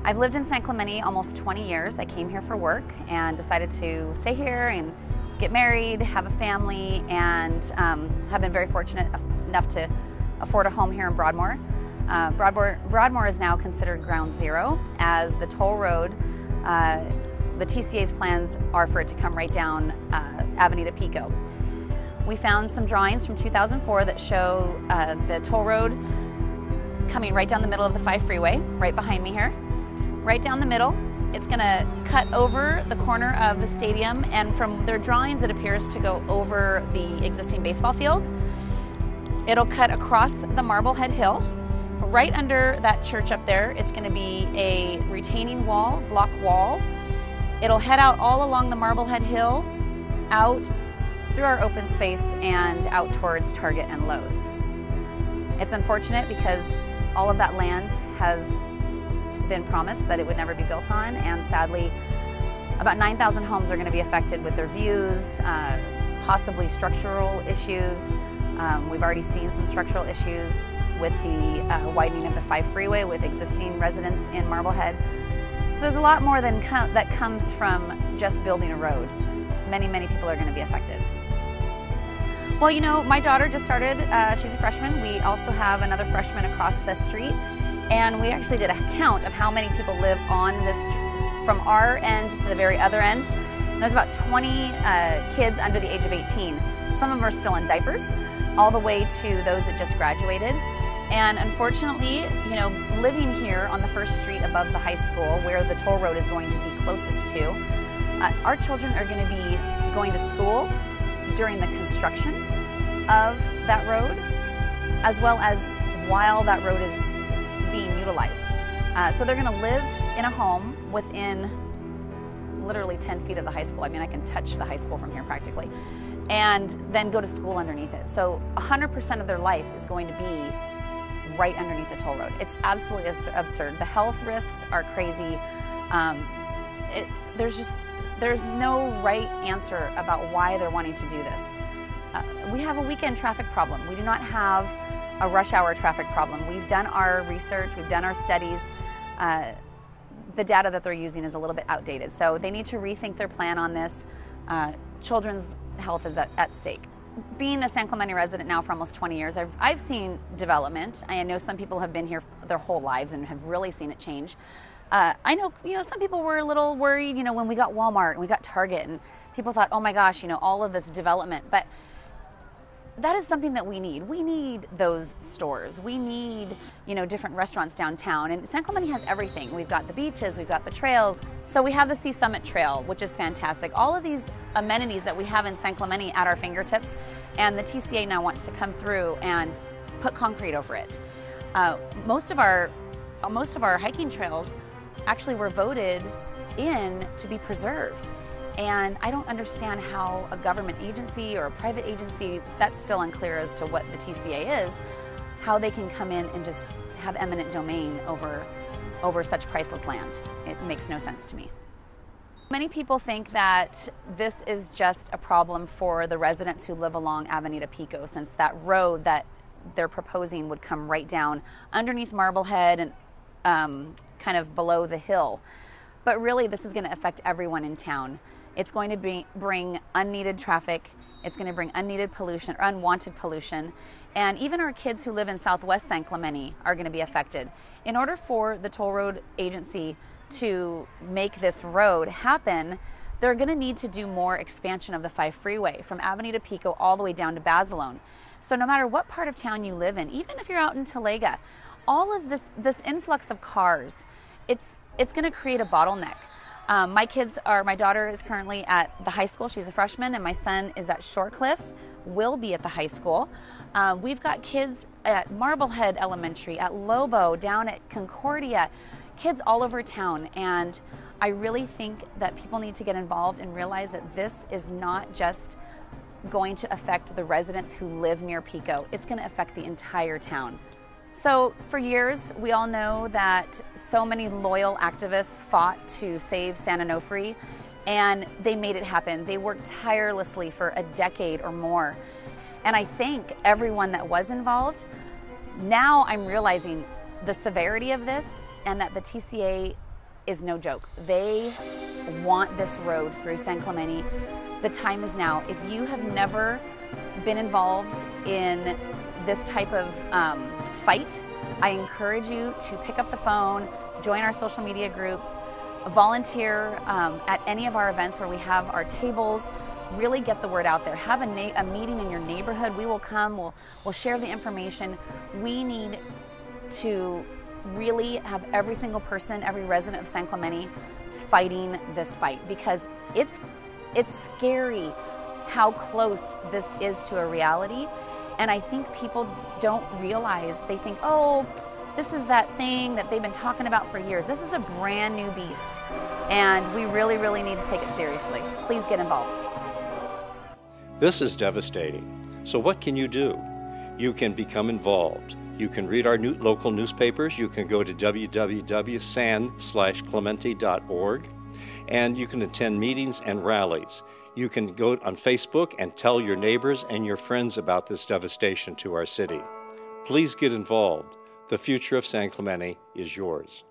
I've lived in San Clemente almost 20 years. I came here for work and decided to stay here and get married, have a family, and have been very fortunate enough to afford a home here in Broadmoor. Broadmoor is now considered ground zero, as the toll road, the TCA's plans are for it to come right down Avenida Pico. We found some drawings from 2004 that show the toll road coming right down the middle of the 5 freeway, right behind me here. Right down the middle. It's gonna cut over the corner of the stadium, and from their drawings it appears to go over the existing baseball field. It'll cut across the Marblehead Hill. Right under that church up there, it's gonna be a retaining wall, block wall. It'll head out all along the Marblehead Hill, out through our open space and out towards Target and Lowe's. It's unfortunate because all of that land has been promised that it would never be built on, and sadly about 9,000 homes are going to be affected with their views, possibly structural issues. We've already seen some structural issues with the widening of the 5 freeway with existing residents in Marblehead. So there's a lot more that comes from just building a road. Many people are going to be affected. Well, you know, my daughter just started, she's a freshman. We also have another freshman across the street. And we actually did a count of how many people live on this, from our end to the very other end. And there's about 20 kids under the age of 18. Some of them are still in diapers, all the way to those that just graduated. And unfortunately, you know, living here on the first street above the high school, where the toll road is going to be closest to, our children are going to be going to school during the construction of that road, as well as while that road is being utilized. So they're going to live in a home within literally 10 feet of the high school. I mean, I can touch the high school from here practically, and then go to school underneath it. So 100% of their life is going to be right underneath the toll road. It's absolutely absurd. The health risks are crazy. There's no right answer about why they're wanting to do this. We have a weekend traffic problem. We do not have a rush hour traffic problem. We've done our research, we've done our studies. The data that they're using is a little bit outdated, so they need to rethink their plan on this. Children's health is at stake. Being a San Clemente resident now for almost 20 years, I've seen development. I know some people have been here their whole lives and have really seen it change. I know, some people were a little worried, when we got Walmart and we got Target, and people thought, oh my gosh, all of this development. But that is something that we need. We need those stores. We need, different restaurants downtown. And San Clemente has everything. We've got the beaches, we've got the trails. So we have the Sea Summit Trail, which is fantastic. All of these amenities that we have in San Clemente at our fingertips, and the TCA now wants to come through and put concrete over it. Most of our hiking trails actually were voted in to be preserved. And I don't understand how a government agency or a private agency, that's still unclear as to what the TCA is, how they can come in and just have eminent domain over such priceless land. It makes no sense to me. Many people think that this is just a problem for the residents who live along Avenida Pico, since that road that they're proposing would come right down underneath Marblehead and kind of below the hill. But really, this is going to affect everyone in town. It's going to bring unneeded traffic. It's going to bring unneeded pollution or unwanted pollution. And even our kids who live in Southwest San Clemente are going to be affected. In order for the toll road agency to make this road happen, they're going to need to do more expansion of the 5 freeway from Avenida Pico all the way down to Basilone. So no matter what part of town you live in, even if you're out in Talega, all of this influx of cars, it's going to create a bottleneck. My daughter is currently at the high school. She's a freshman, and my son is at Shorecliffs, will be at the high school. We've got kids at Marblehead Elementary, at Lobo, down at Concordia, kids all over town. And I really think that people need to get involved and realize that this is not just going to affect the residents who live near Pico. It's going to affect the entire town. So for years, we all know that so many loyal activists fought to save San Onofre, and they made it happen. They worked tirelessly for a decade or more. And I thank everyone that was involved. Now I'm realizing the severity of this, and that the TCA is no joke. They want this road through San Clemente. The time is now. If you have never been involved in this type of fight, I encourage you to pick up the phone, join our social media groups, volunteer at any of our events where we have our tables. Really get the word out there. Have a meeting in your neighborhood. We will come, we'll share the information. We need to really have every single person, every resident of San Clemente fighting this fight, because it's scary how close this is to a reality. And I think people don't realize, they think, oh, this is that thing that they've been talking about for years. This is a brand new beast, and we really, really need to take it seriously. Please get involved. This is devastating. So what can you do? You can become involved. You can read our local newspapers. You can go to www.san/clemente.org, and you can attend meetings and rallies. You can go on Facebook and tell your neighbors and your friends about this devastation to our city. Please get involved. The future of San Clemente is yours.